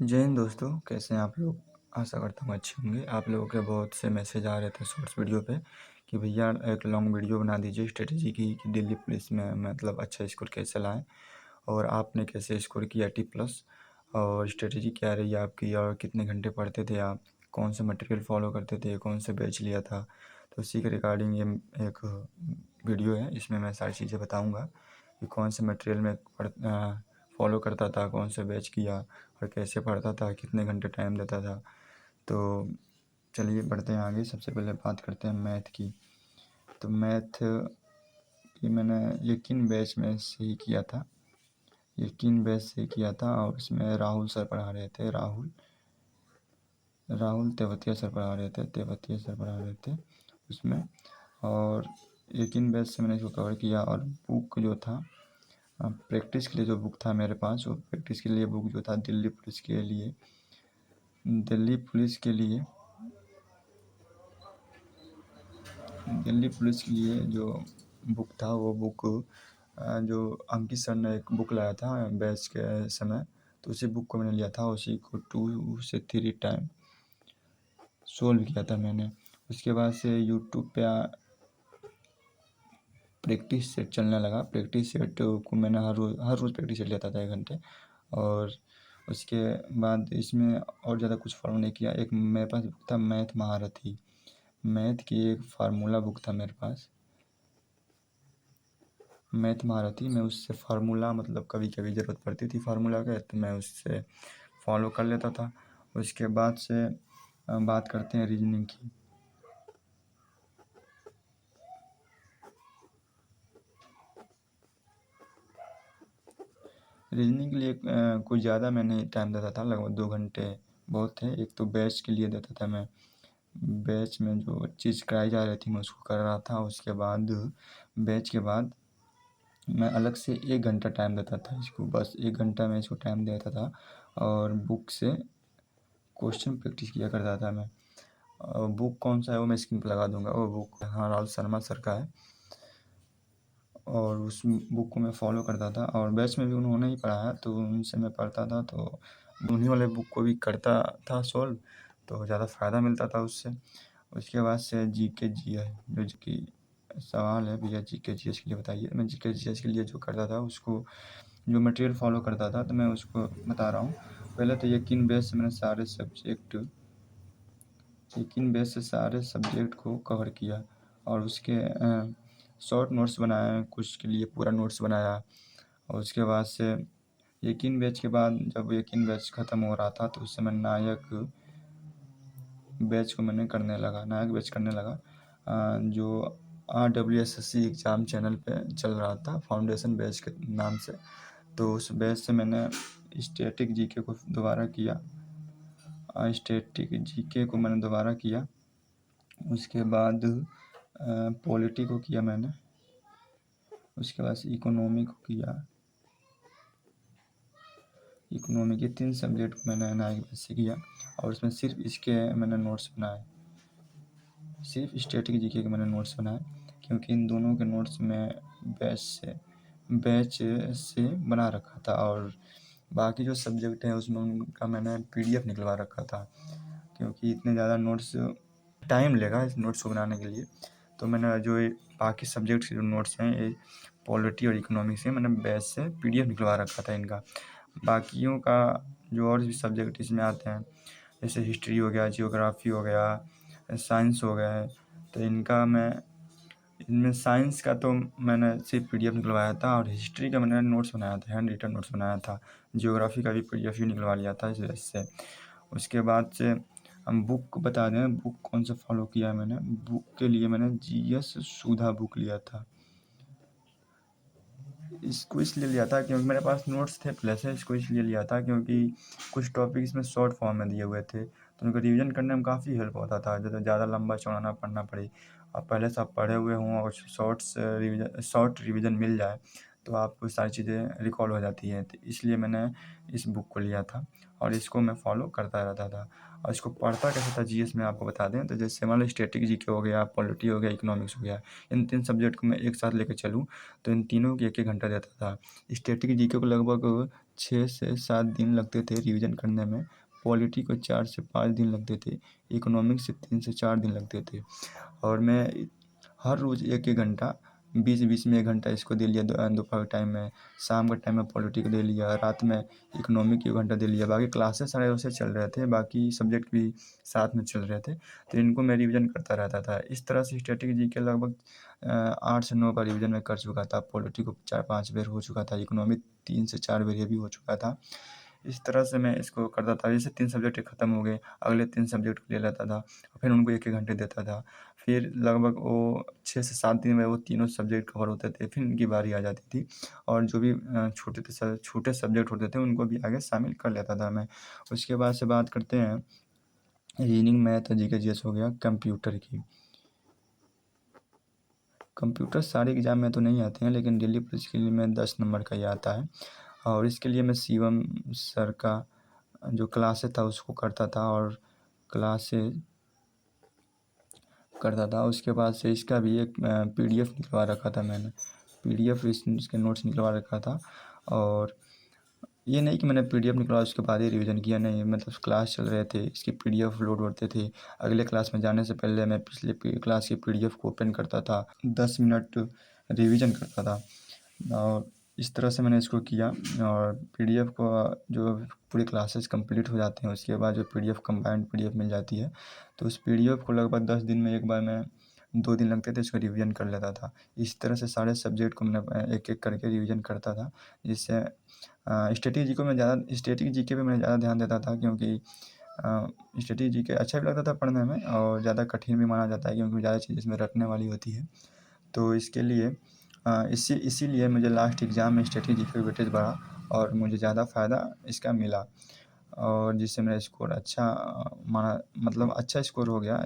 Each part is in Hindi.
जय हिंद दोस्तों, कैसे हैं आप लोग। आशा करता हूँ अच्छे होंगे। आप लोगों के बहुत से मैसेज आ रहे थे शॉर्ट्स वीडियो पे कि भैया एक लॉन्ग वीडियो बना दीजिए स्ट्रेटजी की कि दिल्ली पुलिस में मतलब अच्छा स्कोर कैसे लाएं और आपने कैसे स्कोर किया टी+ और स्ट्रेटजी क्या रही आपकी और कितने घंटे पढ़ते थे आप, कौन से मटेरियल फॉलो करते थे, कौन से बैच लिया था। तो उसी के रिगार्डिंग ये एक वीडियो है। इसमें मैं सारी चीज़ें बताऊँगा कि कौन से मटेरियल में फॉलो करता था, कौन से बैच किया और कैसे पढ़ता था, कितने घंटे टाइम देता था। तो चलिए बढ़ते हैं आगे। सबसे पहले बात करते हैं मैथ की। तो मैथ की मैंने यकीन बैच में से ही किया था, यकीन बैच से किया था और उसमें राहुल सर पढ़ा रहे थे। राहुल तेवतिया सर पढ़ा रहे थे, उसमें। और यकीन बैच से मैंने इसको कवर किया। और बुक जो था, प्रैक्टिस के लिए जो बुक था मेरे पास, वो प्रैक्टिस के लिए बुक जो था दिल्ली पुलिस के लिए जो बुक था, वो बुक जो अंकित सर ने एक बुक लाया था बैच के समय, तो उसी बुक को मैंने लिया था। उसी को 2 से 3 टाइम सोल्व किया था मैंने। उसके बाद से यूट्यूब पे प्रैक्टिस सेट चलने लगा। प्रैक्टिस सेट को मैंने हर रोज़ प्रैक्टिस सेट लेता था 1 घंटे। और उसके बाद इसमें और ज़्यादा कुछ फॉलो नहीं किया। एक मेरे पास बुक था मैथ महारथी, मैथ की एक फार्मूला बुक था मेरे पास, मैथ महारथी। मैं उससे फार्मूला मतलब कभी कभी ज़रूरत पड़ती थी फार्मूला का, तो मैं उससे फॉलो कर लेता था। उसके बाद से बात करते हैं रीजनिंग की। रीजनिंग के लिए कुछ ज़्यादा मैंने टाइम देता था, लगभग 2 घंटे बहुत थे। एक तो बैच के लिए देता था मैं, बैच में जो चीज़ कराई जा रही थी मैं उसको कर रहा था। उसके बाद बैच के बाद मैं अलग से 1 घंटा टाइम देता था इसको, बस 1 घंटा मैं इसको टाइम देता था और बुक से क्वेश्चन प्रैक्टिस किया करता था मैं। बुक कौन सा है वो मैं स्क्रीन पर लगा दूंगा। वो बुक हाँ राहुल शर्मा सर का है और उस बुक को मैं फॉलो करता था। और बैच में भी उन्होंने ही पढ़ाया तो उनसे मैं पढ़ता था, तो उन्हीं वाले बुक को भी करता था सॉल्व, तो ज़्यादा फ़ायदा मिलता था उससे। उसके बाद से जीके जीएस जो कि सवाल है, भैया जीके जीएस के लिए बताइए। मैं जीके जीएस के लिए जो करता था उसको, जो मटेरियल फॉलो करता था, तो मैं उसको बता रहा हूँ। पहले तो यकीन बेस से मैंने सारे सब्जेक्ट को कवर किया और उसके शॉर्ट नोट्स बनाए, कुछ के लिए पूरा नोट्स बनाया। और उसके बाद से यकीन बैच के बाद जब यकीन बैच ख़त्म हो रहा था तो उस समय नायक बैच करने लगा, जो RWSSC एग्ज़ाम चैनल पे चल रहा था फाउंडेशन बैच के नाम से। तो उस बैच से मैंने स्टैटिक जीके को दोबारा किया, उसके बाद पॉलिटी को किया मैंने, उसके बाद इकोनॉमी को किया। इकोनॉमी के 3 सब्जेक्ट को मैंने नायक बैच से किया और उसमें सिर्फ इसके मैंने नोट्स बनाए, सिर्फ स्टैटिक जीके के मैंने नोट्स बनाए, क्योंकि इन दोनों के नोट्स में बैच से बना रखा था। और बाकी जो सब्जेक्ट हैं उसमें उनका मैंने PDF निकलवा रखा था, क्योंकि इतने ज़्यादा नोट्स टाइम लेगा इस नोट्स को बनाने के लिए। तो मैंने जो बाकी सब्जेक्ट्स के जो नोट्स हैं, ये पॉलिटी और इकोनॉमिक्स से मैंने बैच से PDF निकलवा रखा था इनका। बाकियों का जो और भी सब्जेक्ट इसमें आते हैं, जैसे हिस्ट्री हो गया, जियोग्राफी हो गया, साइंस हो गया है, तो इनमें साइंस का तो मैंने सिर्फ PDF निकलवाया था और हिस्ट्री का मैंने नोट्स बनाया था, हैंड रिटन नोट्स बनाया था। जियोग्राफी का भी PDF ही निकलवा लिया था इस वजह से। उसके बाद से हम बुक बता दें, बुक कौन सा फॉलो किया मैंने। बुक के लिए मैंने GS सुधा बुक लिया था। इसको इसलिए लिया था क्योंकि मेरे पास नोट्स थे पहले से। इसको इसलिए लिया था क्योंकि कुछ टॉपिक इसमें शॉर्ट फॉर्म में दिए हुए थे, तो उनको रिवीजन करने में काफ़ी हेल्प होता था, ज़्यादा लंबा चौड़ा ना पढ़ना पड़े। और पहले से आप पढ़े हुए हों और शॉर्ट रिवीजन मिल जाए तो आपको सारी चीज़ें रिकॉल हो जाती हैं। तो इसलिए मैंने इस बुक को लिया था और इसको मैं फॉलो करता रहता था। और इसको पढ़ता कैसे था GS में आपको बता दें, तो जैसे मान लो स्टैटिक जीके हो गया, पॉलिटी हो गया, इकोनॉमिक्स हो गया, इन 3 सब्जेक्ट को मैं एक साथ लेकर चलूँ तो इन तीनों को 1-1 घंटा देता था। स्टैटिक जीके को लगभग 6 से 7 दिन लगते थे रिवीजन करने में, पॉलिटी को 4 से 5 दिन लगते थे, इकोनॉमिक्स से 3 से 4 दिन लगते थे। और मैं हर रोज़ 1-1 घंटा, बीच-बीच में 1 घंटा इसको दे लिया, दोपहर टाइम में, शाम का टाइम में पॉलिटी को दे लिया, रात में इकोनॉमिक 1 घंटा दे लिया। बाकी क्लासेस सारे वैसे चल रहे थे, बाकी सब्जेक्ट भी साथ में चल रहे थे, तो इनको मैं रिवीजन करता रहता था। इस तरह से स्टैटिक जीके लगभग 8 से 9 बार रिवीजन मैं कर चुका था, पॉलिटी को 4-5 बार हो चुका था, इकोनॉमिक 3 से 4 बार ये भी हो चुका था। इस तरह से मैं इसको करता था। जैसे 3 सब्जेक्ट ख़त्म हो गए, अगले 3 सब्जेक्ट को ले लेता था, फिर उनको 1-1 घंटे देता था। फिर लगभग वो 6 से 7 दिन में वो तीनों सब्जेक्ट कवर होते थे, फिर इनकी बारी आ जाती थी, और जो भी छोटे सब्जेक्ट होते थे उनको भी आगे शामिल कर लेता था मैं। उसके बाद से बात करते हैं रीजनिंग, मैथ, जीके, जीएस हो गया कंप्यूटर की। कंप्यूटर सारे एग्ज़ाम में तो नहीं आते हैं, लेकिन दिल्ली पुलिस के लिए मैं 10 नंबर का ही आता है, और इसके लिए मैं शिवम सर का जो क्लासेस था उसको करता था, और क्लासेस करता था। उसके बाद से इसका भी एक पीडीएफ निकलवा रखा था मैंने, पीडीएफ इसके नोट्स निकलवा रखा था। और ये नहीं कि मैंने पीडीएफ निकलवाया उसके बाद ही रिवीजन किया, नहीं, मतलब क्लास चल रहे थे, इसकी पीडीएफ लोड होते थे। अगले क्लास में जाने से पहले मैं पिछले क्लास की पीडीएफ को ओपन करता था, 10 मिनट रिवीजन करता था, और इस तरह से मैंने इसको किया। और पीडीएफ को जो पूरी क्लासेस कंप्लीट हो जाते हैं, उसके बाद जो पीडीएफ कंबाइंड पीडीएफ मिल जाती है, तो उस पीडीएफ को लगभग 10 दिन में एक बार मैं 2 दिन लगते थे इसको रिवीजन कर लेता था। इस तरह से सारे सब्जेक्ट को मैं एक-एक करके रिवीजन करता था, जिससे स्टैटिक जीके पे मैं ज़्यादा ध्यान देता था, क्योंकि स्टैटिक जीके अच्छा भी लगता था पढ़ने में, और ज़्यादा कठिन भी माना जाता है क्योंकि ज़्यादा चीज़ इसमें रटने वाली होती है। तो इसके लिए इसीलिए मुझे लास्ट एग्ज़ाम में स्टैटिक जीके का वेटेज बढ़ा, और मुझे ज़्यादा फ़ायदा इसका मिला, और जिससे मेरा स्कोर अच्छा माना, मतलब अच्छा स्कोर हो गया।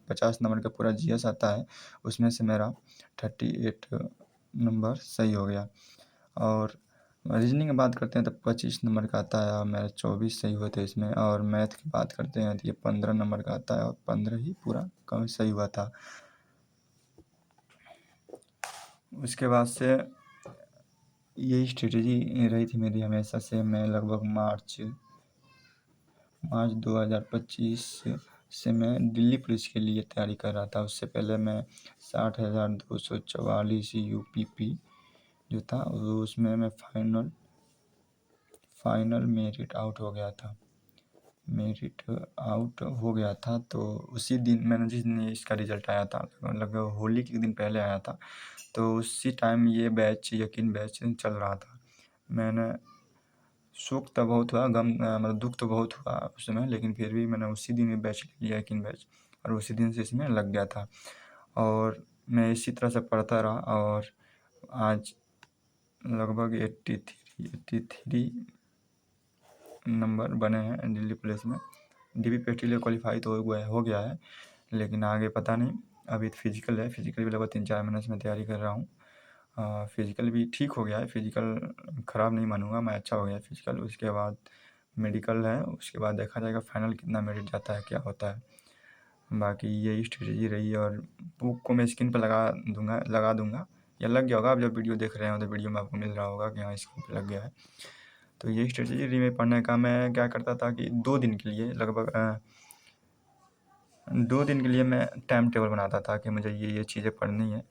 50 नंबर का पूरा जीएस आता है, उसमें से मेरा 38 नंबर सही हो गया। और रीजनिंग की बात करते हैं तो 25 नंबर का आता है, और मेरे 24 सही हुए थे इसमें। और मैथ की बात करते हैं तो ये 15 नंबर का आता है, और 15 ही पूरा कम सही हुआ था। उसके बाद से यही स्ट्रेटजी रही थी मेरी हमेशा से। मैं लगभग मार्च 2025 से मैं दिल्ली पुलिस के लिए तैयारी कर रहा था। उससे पहले मैं 60,244 यूपीपी जो था, उसमें मैं फाइनल मेरिट आउट हो गया था। तो उसी दिन मैंने, जिस दिन इसका रिज़ल्ट आया था, लगभग होली के दिन पहले आया था, तो उसी टाइम ये बैच, यकीन बैच चल रहा था। मैंने शोक तो बहुत हुआ, गम मतलब दुःख तो बहुत हुआ उस समय, लेकिन फिर भी मैंने उसी दिन ये बैच लिया, यकीन बैच, और उसी दिन से इसमें लग गया था। और मैं इसी तरह से पढ़ता रहा, और आज लगभग 83 नंबर बने हैं दिल्ली पुलिस में। डीपीपीएससी के लिए क्वालीफाई तो हो गया है, लेकिन आगे पता नहीं। अभी फिजिकल है, फिजिकल भी लगभग 3-4 महीने से मैं तैयारी कर रहा हूँ। फिजिकल भी ठीक हो गया है, फिजिकल ख़राब नहीं मानूंगा मैं, अच्छा हो गया है फिजिकल। उसके बाद मेडिकल है, उसके बाद देखा जाएगा फाइनल कितना मेरिट जाता है, क्या होता है। बाकी यही स्ट्रेटजी रही, और बुक को मैं स्क्रीन पर लगा दूंगा, या लग गया होगा। आप जब वीडियो देख रहे हो तो वीडियो में आपको मिल रहा होगा कि हाँ स्क्रीन पर लग गया है। तो यही स्ट्रेटजी रही मेरे पढ़ने का। मैं क्या करता था कि 2 दिन के लिए लगभग 2 दिन के लिए मैं टाइम टेबल बनाता था कि मुझे ये चीज़ें पढ़नी है,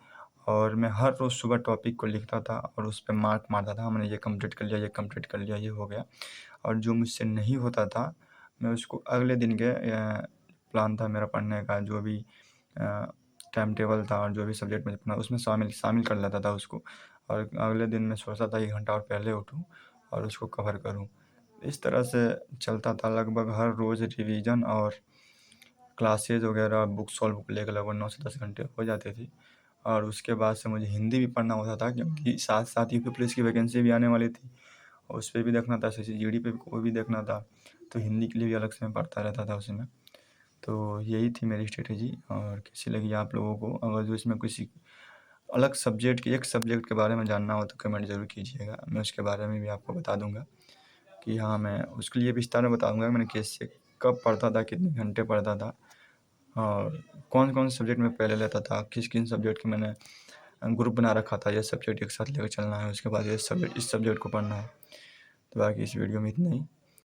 और मैं हर रोज़ सुबह टॉपिक को लिखता था, और उस पे मार्क मारता था, मैंने ये कंप्लीट कर लिया, ये कंप्लीट कर लिया, ये हो गया। और जो मुझसे नहीं होता था, मैं उसको अगले दिन के प्लान था मेरा पढ़ने का, जो भी टाइम टेबल था और जो भी सब्जेक्ट मुझे पढ़ना, उसमें शामिल कर लेता था उसको। और अगले दिन मैं सोचता था 1 घंटा और पहले उठूँ और उसको कवर करूँ। इस तरह से चलता था लगभग हर रोज़ रिवीजन, और क्लासेज वगैरह, बुक सॉल्व बुक लेकर लगभग 9 से 10 घंटे हो जाते थे। और उसके बाद से मुझे हिंदी भी पढ़ना होता था, क्योंकि साथ साथ यूपी पुलिस की वैकेंसी भी आने वाली थी, और उस पर भी देखना था, SSGD पे को भी देखना था, तो हिंदी के लिए भी अलग से मैं पढ़ता रहता था उसमें। तो यही थी मेरी स्ट्रेटेजी। और कैसी लगी आप लोगों को? अगर जो इसमें किसी अलग सब्जेक्ट के, एक सब्जेक्ट के बारे में जानना हो तो कमेंट ज़रूर कीजिएगा, मैं उसके बारे में भी आपको बता दूँगा कि हाँ, मैं उसके लिए विस्तार में बताऊँगा मैंने कैसे, कब पढ़ता था, कितने घंटे पढ़ता था, और कौन-कौन से सब्जेक्ट में पहले लेता था, किन सब्जेक्ट के मैंने ग्रुप बना रखा था, ये सब्जेक्ट एक साथ लेकर चलना है, उसके बाद ये सब्जेक्ट, इस सब्जेक्ट को पढ़ना है। तो बाकी इस वीडियो में इतना ही।